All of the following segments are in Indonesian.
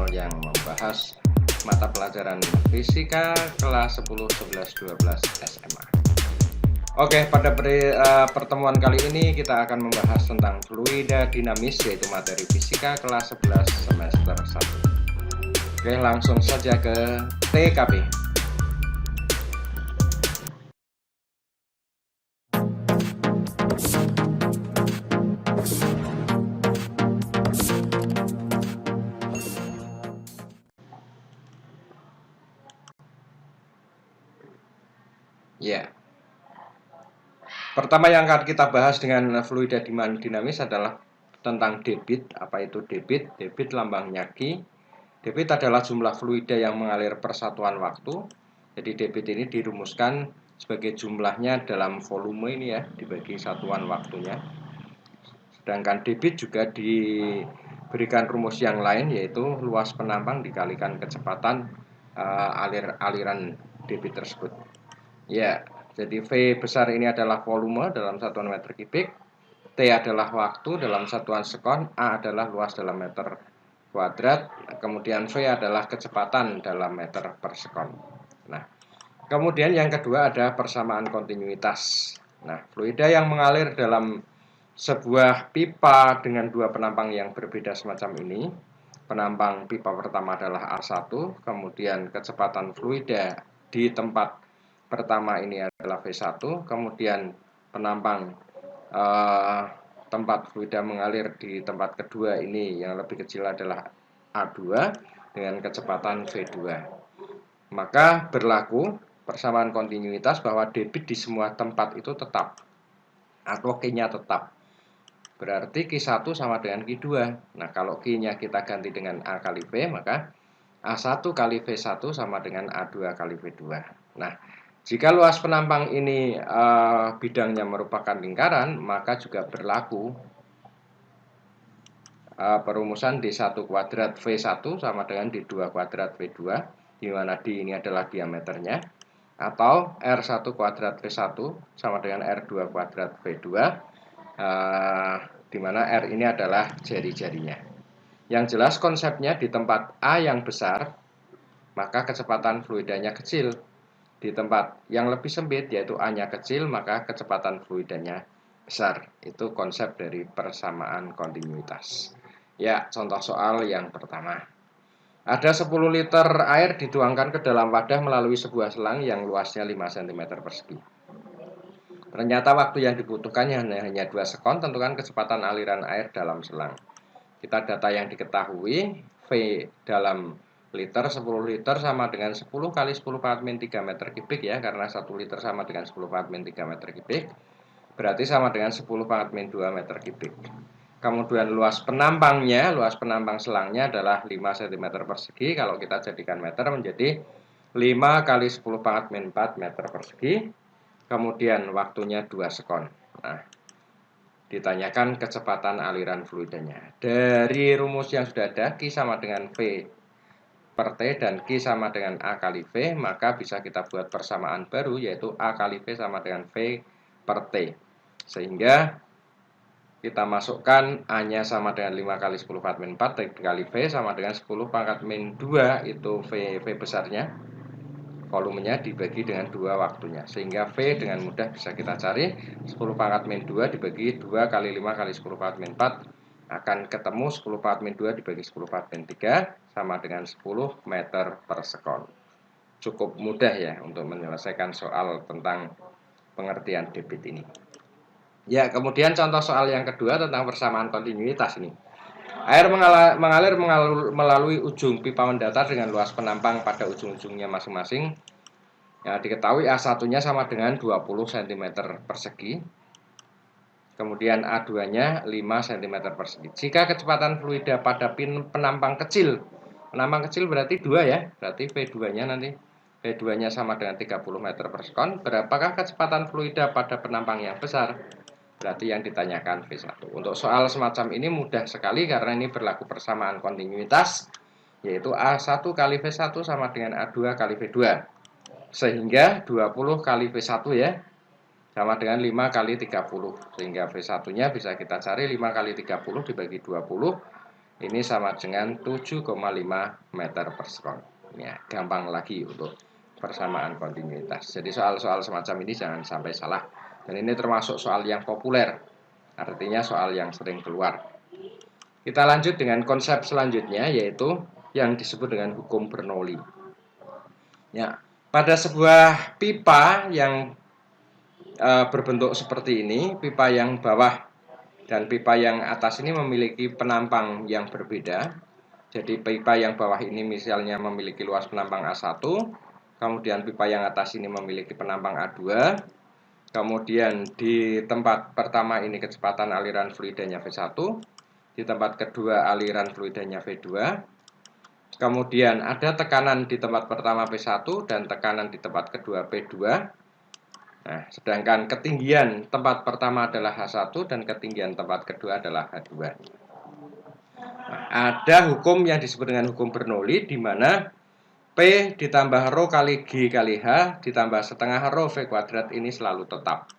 channel yang membahas mata pelajaran fisika kelas 10, 11, 12 SMA. Oke, pada pertemuan kali ini kita akan membahas tentang fluida dinamis, yaitu materi fisika kelas 11 semester 1. Oke, langsung saja ke TKP. Ya. Pertama yang akan kita bahas dengan fluida dinamis adalah tentang debit. Apa itu debit? Debit lambangnya Q. Debit adalah jumlah fluida yang mengalir per satuan waktu. Jadi debit ini dirumuskan sebagai jumlahnya dalam volume ini ya, dibagi satuan waktunya. Sedangkan debit juga diberikan rumus yang lain, yaitu luas penampang dikalikan kecepatan aliran debit tersebut. Ya, jadi V besar ini adalah volume dalam satuan meter kubik, T adalah waktu dalam satuan sekon, A adalah luas dalam meter kuadrat, kemudian V adalah kecepatan dalam meter per sekon. Nah, kemudian yang kedua ada persamaan kontinuitas. Nah, fluida yang mengalir dalam sebuah pipa dengan dua penampang yang berbeda semacam ini. Penampang pipa pertama adalah A1, kemudian kecepatan fluida di tempat pertama ini adalah V1, kemudian penampang tempat fluida mengalir di tempat kedua ini yang lebih kecil adalah A2 dengan kecepatan V2. Maka berlaku persamaan kontinuitas bahwa debit di semua tempat itu tetap atau Q-nya tetap. Berarti Q1 sama dengan Q2. Nah, kalau Q-nya kita ganti dengan A kali V, maka A1 kali V1 sama dengan A2 kali V2. Nah, jika luas penampang ini bidangnya merupakan lingkaran, maka juga berlaku perumusan D1 kuadrat V1 sama dengan D2 kuadrat V2, di mana D ini adalah diameternya, atau R1 kuadrat V1 sama dengan R2 kuadrat V2, di mana R ini adalah jari-jarinya. Yang jelas konsepnya di tempat A yang besar, maka kecepatan fluidanya kecil. Di tempat yang lebih sempit, yaitu A-nya kecil, maka kecepatan fluidanya besar. Itu konsep dari persamaan kontinuitas. Ya, contoh soal yang pertama. Ada 10 liter air dituangkan ke dalam wadah melalui sebuah selang yang luasnya 5 cm persegi. Ternyata waktu yang dibutuhkannya hanya 2 sekon, tentukan kecepatan aliran air dalam selang. Kita data yang diketahui, V dalam liter, 10 liter sama dengan 10 kali 10 pangkat min 3 meter kubik ya, karena 1 liter sama dengan 10 pangkat min 3 meter kubik, berarti sama dengan 10 pangkat min 2 meter kubik. Kemudian luas penampangnya, luas penampang selangnya adalah 5 cm persegi. Kalau kita jadikan meter menjadi 5 kali 10 pangkat min 4 meter persegi. Kemudian waktunya 2 sekon. Nah, ditanyakan kecepatan aliran fluidanya. Dari rumus yang sudah ada, Q sama dengan V per T dan Q sama dengan A kali V, maka bisa kita buat persamaan baru, yaitu A kali V sama dengan V per T. Sehingga kita masukkan A-nya sama dengan 5 kali 10 pangkat min 4 kali V sama dengan 10 pangkat min 2, itu V besarnya. Volumenya dibagi dengan 2 waktunya, sehingga V dengan mudah bisa kita cari. 10 pangkat min 2 dibagi 2 kali 5 kali 10 pangkat min 4 akan ketemu 10 pangkat min 2 dibagi 10 pangkat min 3 sama dengan 10 meter per sekon. Cukup mudah ya untuk menyelesaikan soal tentang pengertian debit ini. Ya, kemudian contoh soal yang kedua tentang persamaan kontinuitas ini. Air mengalir melalui ujung pipa mendatar dengan luas penampang pada ujung-ujungnya masing-masing. Ya, diketahui A1-nya sama dengan 20 cm persegi. Kemudian A2-nya 5 cm persegi. Jika kecepatan fluida pada penampang kecil berarti 2 ya, berarti V2-nya nanti V2-nya sama dengan 30 meter per sekon. Berapakah kecepatan fluida pada penampang yang besar? Berarti yang ditanyakan V1. Untuk soal semacam ini mudah sekali karena ini berlaku persamaan kontinuitas, yaitu A1 kali V1 sama dengan A2 kali V2. Sehingga 20 kali V1 ya, sama dengan 5 kali 30. Sehingga V1-nya bisa kita cari 5 kali 30 dibagi 20. ini sama dengan 7,5 meter per sekon. Ya, gampang lagi untuk persamaan kontinuitas. Jadi soal-soal semacam ini jangan sampai salah. Dan ini termasuk soal yang populer, artinya soal yang sering keluar. Kita lanjut dengan konsep selanjutnya, yaitu yang disebut dengan hukum Bernoulli. Ya, pada sebuah pipa yang berbentuk seperti ini, pipa yang bawah dan pipa yang atas ini memiliki penampang yang berbeda. Jadi pipa yang bawah ini misalnya memiliki luas penampang A1, kemudian pipa yang atas ini memiliki penampang A2. Kemudian di tempat pertama ini kecepatan aliran fluidanya V1, di tempat kedua aliran fluidanya V2. Kemudian ada tekanan di tempat pertama P1 dan tekanan di tempat kedua P2. Nah, sedangkan ketinggian tempat pertama adalah H1 dan ketinggian tempat kedua adalah H2. Nah, ada hukum yang disebut dengan hukum Bernoulli, di mana P ditambah rho kali G kali H ditambah setengah rho V kuadrat ini selalu tetap.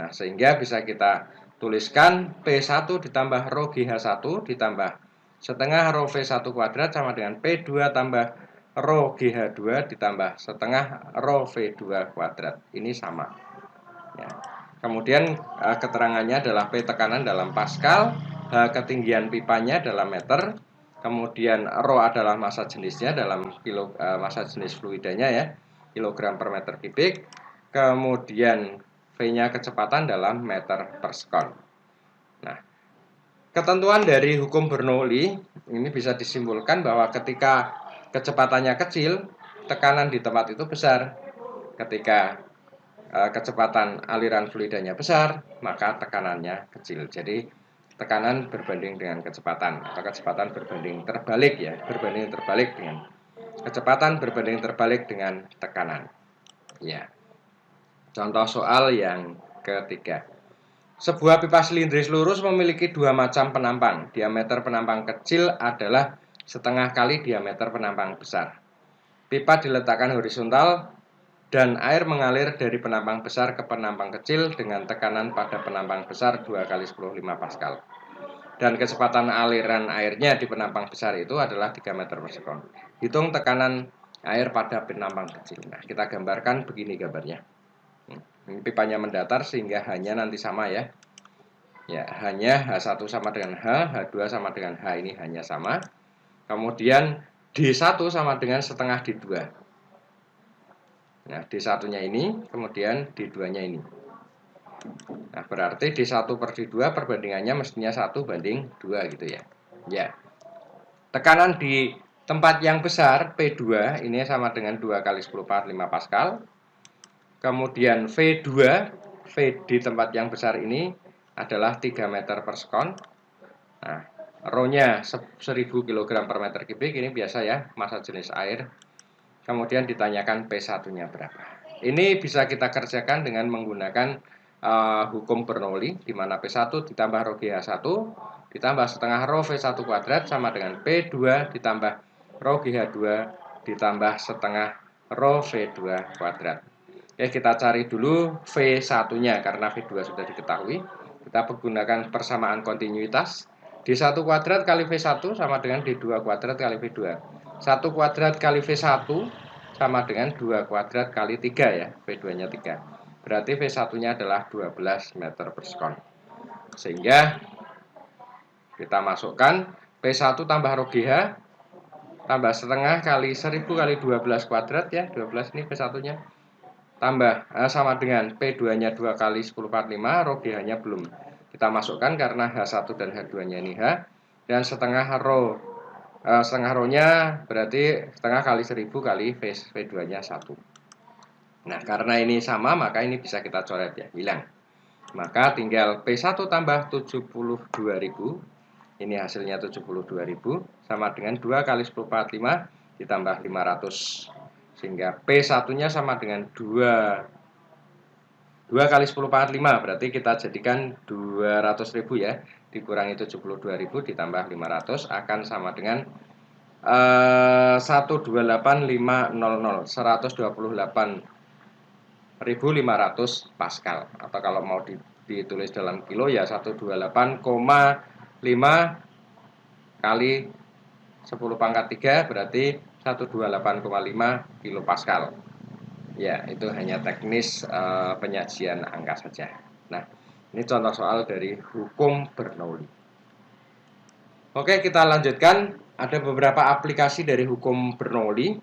Nah, sehingga bisa kita tuliskan P1 ditambah rho GH1 ditambah setengah rho V1 kuadrat sama dengan P2 tambah rho GH2 ditambah setengah rho V2 kuadrat. Ini sama. Ya. Kemudian keterangannya adalah P tekanan dalam Pascal, H ketinggian pipanya dalam meter, kemudian rho adalah massa jenisnya dalam massa jenis fluidanya ya, kilogram per meter kubik, kemudian V-nya kecepatan dalam meter per sekon. Nah, ketentuan dari hukum Bernoulli ini bisa disimpulkan bahwa ketika kecepatannya kecil, tekanan di tempat itu besar. Ketika kecepatan aliran fluidanya besar, maka tekanannya kecil. Jadi tekanan berbanding dengan kecepatan, atau kecepatan berbanding terbalik ya, berbanding terbalik dengan kecepatan berbanding terbalik dengan tekanan. Ya. Contoh soal yang ketiga. Sebuah pipa silindris lurus memiliki dua macam penampang. Diameter penampang kecil adalah setengah kali diameter penampang besar. Pipa diletakkan horizontal dan air mengalir dari penampang besar ke penampang kecil dengan tekanan pada penampang besar 2 kali 10⁵ Pascal. Dan kecepatan aliran airnya di penampang besar itu adalah 3 meter per sekon. Hitung tekanan air pada penampang kecil. Nah, kita gambarkan begini gambarnya. Ini pipanya mendatar sehingga hanya nanti sama ya. Ya, hanya H1 sama dengan H, H2 sama dengan H, ini hanya sama. Kemudian D1 sama dengan setengah D2. Nah, D1-nya ini, kemudian D2-nya ini. Nah, berarti D1 per D2 perbandingannya mestinya 1 banding 2 gitu ya. Ya. Tekanan di tempat yang besar, P2, ini sama dengan 2 kali 10⁵ Pascal. Kemudian V2, V di tempat yang besar ini adalah 3 meter per sekon. Nah, rho-nya 1000 kg per meter kubik, ini biasa ya, massa jenis air. Kemudian ditanyakan P1-nya berapa. Ini bisa kita kerjakan dengan menggunakan hukum Bernoulli, di mana P1 ditambah rho GH1 ditambah setengah rho V1 kuadrat sama dengan P2 ditambah rho GH2 ditambah setengah rho V2 kuadrat. Oke, kita cari dulu V1-nya karena V2 sudah diketahui. Kita menggunakan persamaan kontinuitas. D1 kuadrat kali V1 sama dengan D2 kuadrat kali V2. 1 kuadrat kali V1 sama dengan 2 kuadrat kali 3 ya. V2-nya 3. Berarti V1-nya adalah 12 meter per sekon. Sehingga kita masukkan P1 tambah rho GH tambah setengah kali 1000 kali 12 kuadrat ya. 12 ini P1-nya. Tambah sama dengan P2-nya 2 kali 10⁵, rho GH-nya belum kita masukkan karena H1 dan H2-nya ini H, dan setengah rho-nya berarti setengah kali 1000 kali V2-nya 1. Nah, karena ini sama maka ini bisa kita coret ya, hilang. Maka tinggal P1 tambah 72.000, ini hasilnya 72.000 sama dengan 2 kali 10⁵ ditambah 500. Sehingga P1-nya sama dengan 2 kali 10⁵, berarti kita jadikan 200.000 ya, dikurangi 72.000 ditambah 500 akan sama dengan 128.500, 128.500 Pascal, atau kalau mau ditulis dalam kilo ya 128,5 kali 10 pangkat 3 berarti 128,5 kilopascal. Ya, itu hanya teknis penyajian angka saja. Nah, ini contoh soal dari hukum Bernoulli. Oke, kita lanjutkan. Ada beberapa aplikasi dari hukum Bernoulli.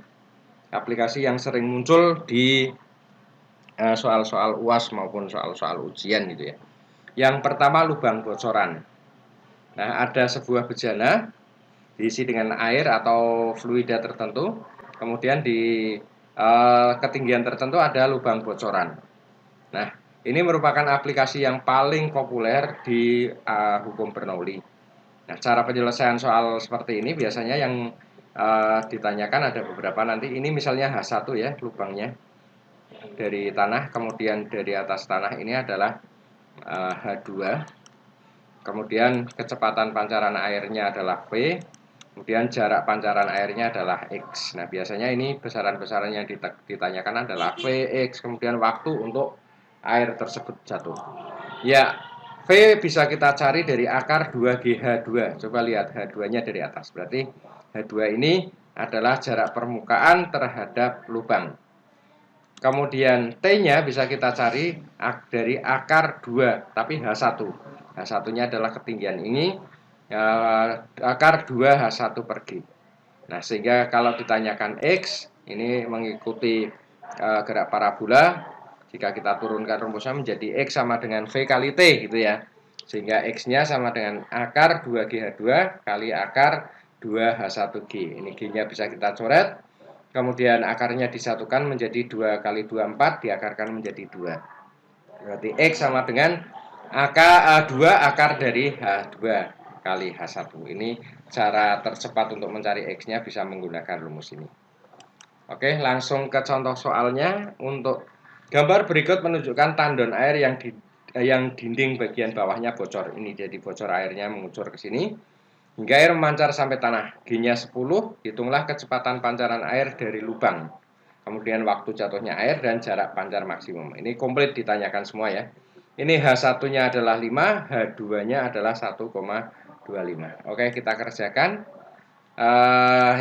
Aplikasi yang sering muncul di soal-soal UAS maupun soal-soal ujian gitu ya. Yang pertama, lubang bocoran. Nah, ada sebuah bejana diisi dengan air atau fluida tertentu, kemudian di ketinggian tertentu ada lubang bocoran. Nah, ini merupakan aplikasi yang paling populer di hukum Bernoulli. Nah, cara penyelesaian soal seperti ini biasanya yang ditanyakan ada beberapa nanti. Ini misalnya H1 ya, lubangnya dari tanah, kemudian dari atas tanah ini adalah H2. Kemudian kecepatan pancaran airnya adalah V, kemudian jarak pancaran airnya adalah X. Nah, biasanya ini besaran-besaran yang ditanyakan adalah V, X, kemudian waktu untuk air tersebut jatuh. Ya, V bisa kita cari dari akar 2GH2. Coba lihat H2-nya dari atas. Berarti H2 ini adalah jarak permukaan terhadap lubang. Kemudian T-nya bisa kita cari dari akar 2, tapi H1. H1-nya adalah ketinggian ini, akar 2H1 per G. Nah, sehingga kalau ditanyakan X, ini mengikuti gerak parabola. Jika kita turunkan rumusnya menjadi X sama dengan V kali T gitu ya. Sehingga X-nya sama dengan akar 2GH2 kali akar 2H1G. Ini G-nya bisa kita coret. Kemudian akarnya disatukan menjadi 2 kali 2, 4, diakarkan menjadi 2. Berarti X sama dengan akar 2 akar dari H2 kali H1. Ini cara tercepat untuk mencari X-nya bisa menggunakan rumus ini. Oke, langsung ke contoh soalnya. Untuk gambar berikut menunjukkan tandon air yang dinding bagian bawahnya bocor. Ini jadi bocor airnya mengucur ke sini. Hingga air memancar sampai tanah. G-nya 10, hitunglah kecepatan pancaran air dari lubang. Kemudian waktu jatuhnya air dan jarak pancar maksimum. Ini komplit ditanyakan semua ya. Ini H1-nya adalah 5, H2-nya adalah 1,25. Oke, kita kerjakan.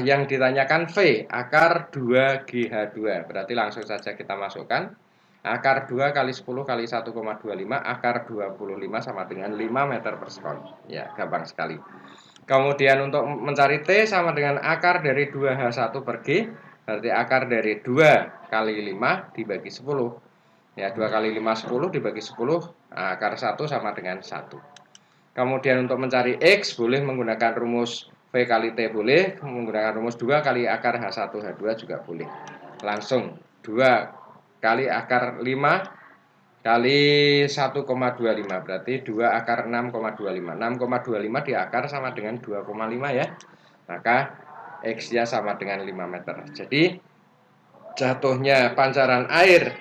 Yang ditanyakan V, akar 2GH2. Berarti langsung saja kita masukkan. Akar 2 kali 10 kali 1,25, akar 25 sama dengan 5 meter per sekon. Ya, gampang sekali. Kemudian untuk mencari T sama dengan akar dari 2H1 per G, berarti akar dari 2 kali 5 dibagi 10. Ya, 2 kali 5, 10 dibagi 10, akar 1 sama dengan 1. Kemudian untuk mencari X, boleh menggunakan rumus V kali T boleh, menggunakan rumus 2 kali akar H1, H2 juga boleh. Langsung 2 kali akar 5 kali 1,25 berarti 2 akar 6,25. 6,25 diakar sama dengan 2,5 ya. Maka X-nya sama dengan 5 meter. Jadi jatuhnya pancaran air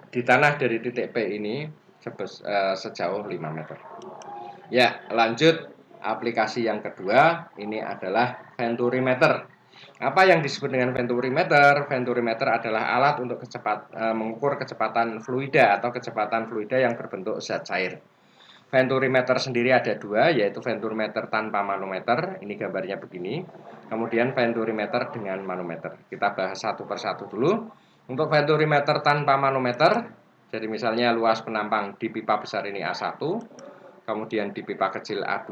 di tanah dari titik P ini sejauh 5 meter. Ya, lanjut aplikasi yang kedua, ini adalah venturimeter. Apa yang disebut dengan venturimeter? Venturimeter adalah alat untuk mengukur kecepatan fluida atau kecepatan fluida yang berbentuk zat cair. Venturimeter sendiri ada dua, yaitu venturimeter tanpa manometer. Ini gambarnya begini. Kemudian venturimeter dengan manometer. Kita bahas satu persatu dulu. Untuk venturimeter tanpa manometer, jadi misalnya luas penampang di pipa besar ini A1, kemudian di pipa kecil A2,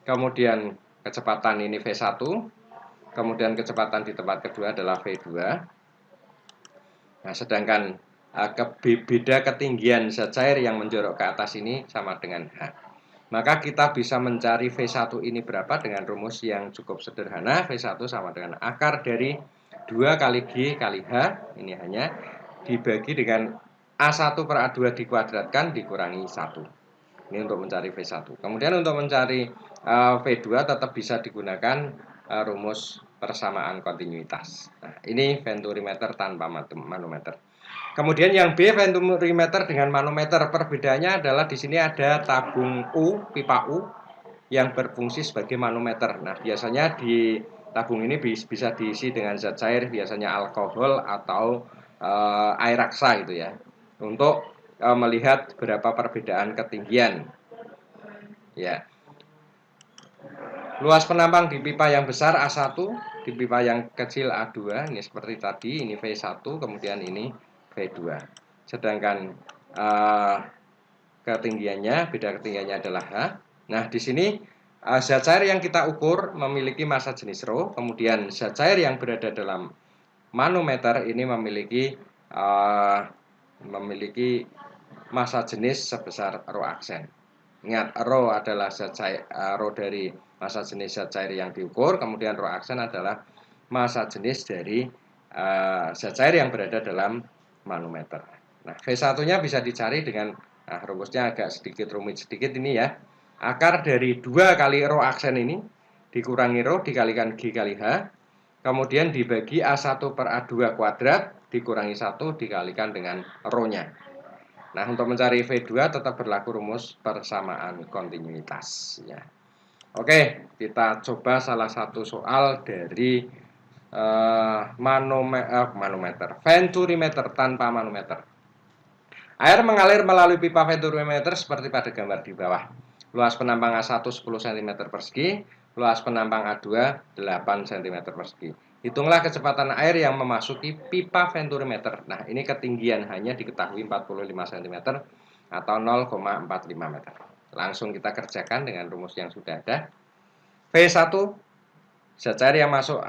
kemudian kecepatan ini V1, kemudian kecepatan di tempat kedua adalah V2. Nah, sedangkan beda ketinggian zat cair yang menjorok ke atas ini sama dengan H. Maka kita bisa mencari V1 ini berapa dengan rumus yang cukup sederhana. V1 sama dengan akar dari 2 kali G kali H, ini hanya dibagi dengan A1 per A2 dikuadratkan dikurangi 1. Ini untuk mencari V1. Kemudian untuk mencari V2 tetap bisa digunakan rumus persamaan kontinuitas. Nah, ini venturimeter tanpa manometer. Kemudian yang B, venturimeter dengan manometer. Perbedaannya adalah di sini ada tabung U, pipa U yang berfungsi sebagai manometer. Nah, biasanya di tabung ini bisa diisi dengan zat cair, biasanya alkohol atau air raksa gitu ya. Untuk melihat berapa perbedaan ketinggian. Ya. Luas penampang di pipa yang besar A1, di pipa yang kecil A2, ini seperti tadi, ini V1, kemudian ini V2. Sedangkan beda ketinggiannya adalah H. Nah, di sini zat cair yang kita ukur memiliki massa jenis ρ, kemudian zat cair yang berada dalam manometer ini memiliki massa jenis sebesar ρ aksen. Ingat, ρ adalah zat cair, ρ dari massa jenis zat cair yang diukur, kemudian ρ aksen adalah massa jenis dari zat cair yang berada dalam manometer. Nah, V1-nya bisa dicari dengan rumusnya agak sedikit rumit sedikit ini ya. Akar dari 2 kali ρ aksen ini dikurangi ρ dikalikan G kali H, kemudian dibagi A1 per A2 kuadrat dikurangi 1 dikalikan dengan ρ-nya. Nah, untuk mencari V2 tetap berlaku rumus persamaan kontinuitas ya. Oke, kita coba salah satu soal dari manometer, venturimeter tanpa manometer. Air mengalir melalui pipa venturimeter seperti pada gambar di bawah. Luas penampang A1 10 cm persegi, luas penampang A2 8 cm persegi. Hitunglah kecepatan air yang memasuki pipa venturimeter. Nah, ini ketinggian hanya diketahui 45 cm atau 0,45 meter. Langsung kita kerjakan dengan rumus yang sudah ada. V1, zat cair yang masuk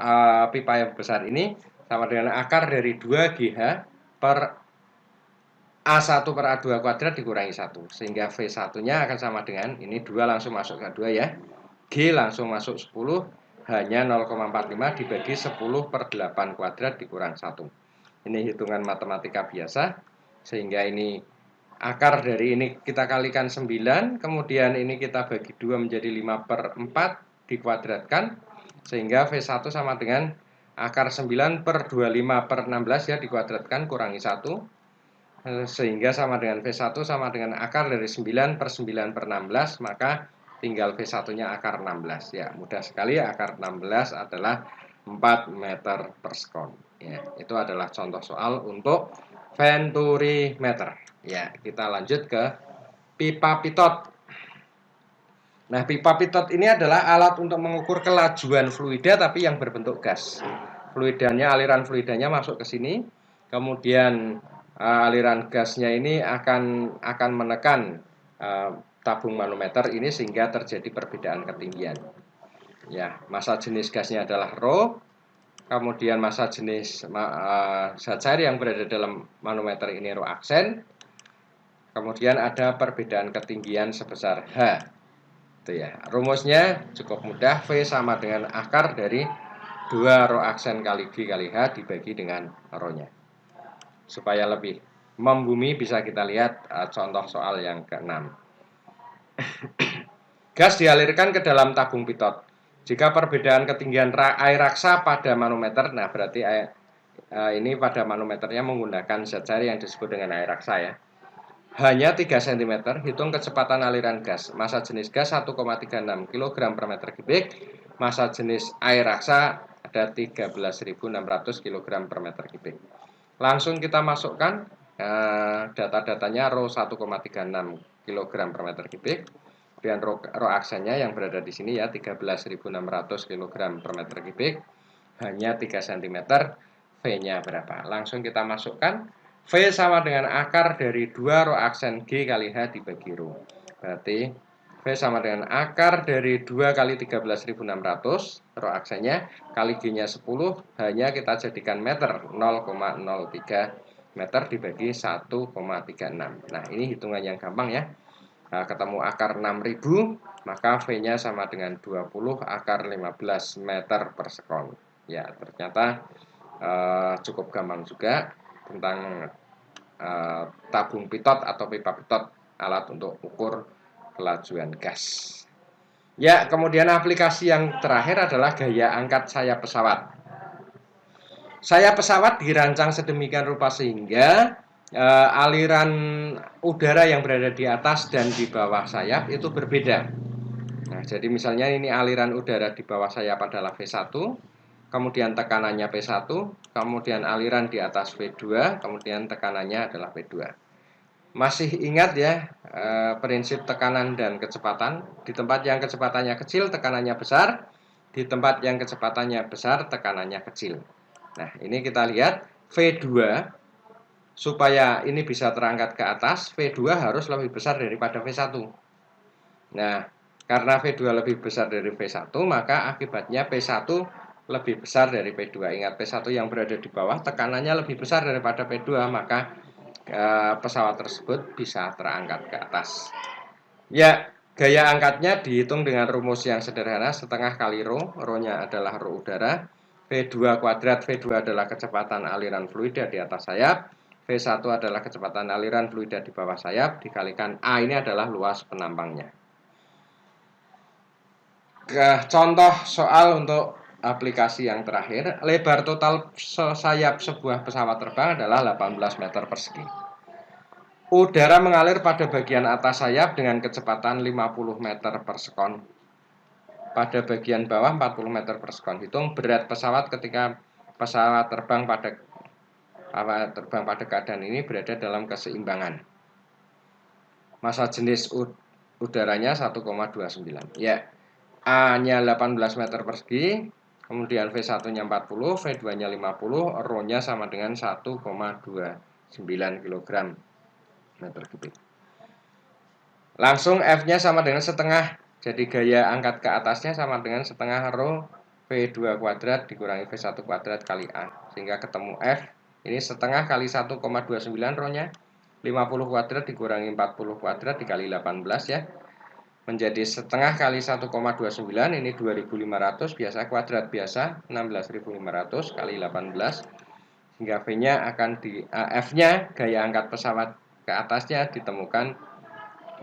pipa yang besar ini sama dengan akar dari 2GH per A1 per A2 kuadrat dikurangi 1. Sehingga V1-nya akan sama dengan, ini 2 langsung masuk ke 2 ya. G langsung masuk 10, hanya 0,45 dibagi 10 per 8 kuadrat dikurang 1. Ini hitungan matematika biasa. Sehingga ini akar dari ini kita kalikan 9, kemudian ini kita bagi 2 menjadi 5 per 4 dikuadratkan. Sehingga V1 sama dengan akar 9 per 25 per 16 ya dikuadratkan kurangi 1. Sehingga sama dengan V1 sama dengan akar dari 9 per 9 per 16, maka tinggal V1-nya akar 16 ya. Mudah sekali, akar 16 adalah 4 meter per sekon ya. Itu adalah contoh soal untuk venturimeter ya. Kita lanjut ke pipa pitot. Nah, pipa pitot ini adalah alat untuk mengukur kelajuan fluida tapi yang berbentuk gas. Aliran fluidanya masuk ke sini, kemudian aliran gasnya ini akan menekan tabung manometer ini sehingga terjadi perbedaan ketinggian. Ya, massa jenis gasnya adalah ρ, kemudian massa jenis zat cair yang berada dalam manometer ini ρ aksen, kemudian ada perbedaan ketinggian sebesar H. Itu ya. Rumusnya cukup mudah, V sama dengan akar dari 2 ρ aksen kali G kali H dibagi dengan ρ-nya. Supaya lebih membumi bisa kita lihat contoh soal yang ke-6. Gas dialirkan ke dalam tabung pitot. Jika perbedaan ketinggian air raksa pada manometer, nah berarti ini pada manometernya menggunakan zat cair yang disebut dengan air raksa ya. Hanya 3 cm, hitung kecepatan aliran gas. Massa jenis gas 1,36 kg per meter kubik. Massa jenis air raksa ada 13.600 kg per meter kubik. Langsung kita masukkan data-datanya ρ 1,36 kg per meter kubik. Kemudian ρ aksennya yang berada di sini ya 13.600 kg per meter kubik. Hanya 3 cm. V-nya berapa? Langsung kita masukkan. V sama dengan akar dari 2 ρ aksen G kali H dibagi ρ. Berarti V sama dengan akar dari 2 kali 13.600 ρ aksennya kali G-nya 10, hanya kita jadikan meter, 0,03 meter dibagi 1,36. Nah, ini hitungan yang gampang ya. Nah, ketemu akar 6000, maka V-nya sama dengan 20 akar 15 meter per sekon. Ya, ternyata cukup gampang juga tentang tabung pitot atau pipa pitot, alat untuk ukur kelajuan gas. Ya, kemudian aplikasi yang terakhir adalah gaya angkat sayap pesawat. Sayap pesawat dirancang sedemikian rupa sehingga aliran udara yang berada di atas dan di bawah sayap itu berbeda. Nah, jadi misalnya ini aliran udara di bawah sayap adalah V1, kemudian tekanannya P1, kemudian aliran di atas V2, kemudian tekanannya adalah P2. Masih ingat ya prinsip tekanan dan kecepatan. Di tempat yang kecepatannya kecil, tekanannya besar. Di tempat yang kecepatannya besar, tekanannya kecil. Nah, ini kita lihat V2, supaya ini bisa terangkat ke atas, V2 harus lebih besar daripada V1. Nah, karena V2 lebih besar dari V1, maka akibatnya P1 lebih besar dari P2. Ingat, P1 yang berada di bawah tekanannya lebih besar daripada P2, maka pesawat tersebut bisa terangkat ke atas. Ya, gaya angkatnya dihitung dengan rumus yang sederhana, setengah kali rho, rho-nya adalah rho udara, V2 kuadrat, V2 adalah kecepatan aliran fluida di atas sayap, V1 adalah kecepatan aliran fluida di bawah sayap, dikalikan A ini adalah luas penampangnya. Contoh soal untuk aplikasi yang terakhir, lebar total sayap sebuah pesawat terbang adalah 18 meter persegi. Udara mengalir pada bagian atas sayap dengan kecepatan 50 meter per sekon. Pada bagian bawah 40 meter per sekon. Hitung berat pesawat ketika pesawat terbang pada keadaan ini berada dalam keseimbangan. Massa jenis udaranya 1,29. Ya, A-nya 18 meter persegi, kemudian V1-nya 40, V2-nya 50, rho-nya sama dengan 1,29 kg meter kubik. Langsung F-nya sama dengan setengah, jadi gaya angkat ke atasnya sama dengan setengah rho V2 kuadrat dikurangi V1 kuadrat kali A, sehingga ketemu F. Ini setengah kali 1,29 rho-nya, 50 kuadrat dikurangi 40 kuadrat dikali 18 ya, menjadi setengah kali 1,29, ini 2500, biasa kuadrat biasa 16500 kali 18, hingga V-nya akan F-nya gaya angkat pesawat ke atasnya ditemukan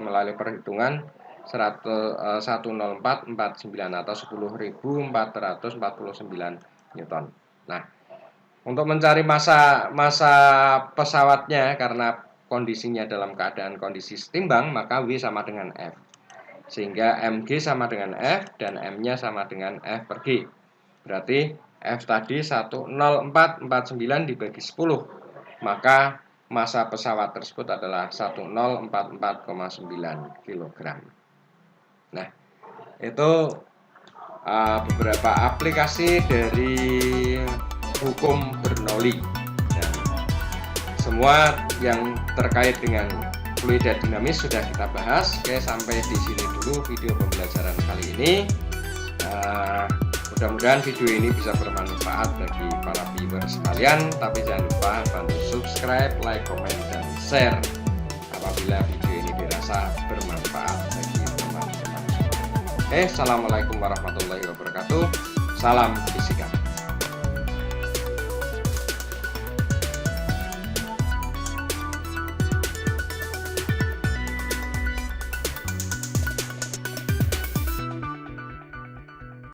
melalui perhitungan 10449 atau 10.449 Newton. Nah, untuk mencari massa pesawatnya karena kondisinya dalam keadaan kondisi setimbang, maka W sama dengan F. Sehingga mg sama dengan F dan m-nya sama dengan F per G. Berarti F tadi 10449 dibagi 10, maka massa pesawat tersebut adalah 1044,9 kg. Nah, itu beberapa aplikasi dari hukum Bernoulli. Dan semua yang terkait dengan fluida dinamis sudah kita bahas. Oke, sampai di sini dulu video pembelajaran kali ini. Mudah-mudahan video ini bisa bermanfaat bagi para viewer sekalian. Tapi jangan lupa bantu subscribe, like, komen, dan share apabila video ini dirasa bermanfaat bagi teman-teman. Assalamualaikum warahmatullahi wabarakatuh. Salam fisika.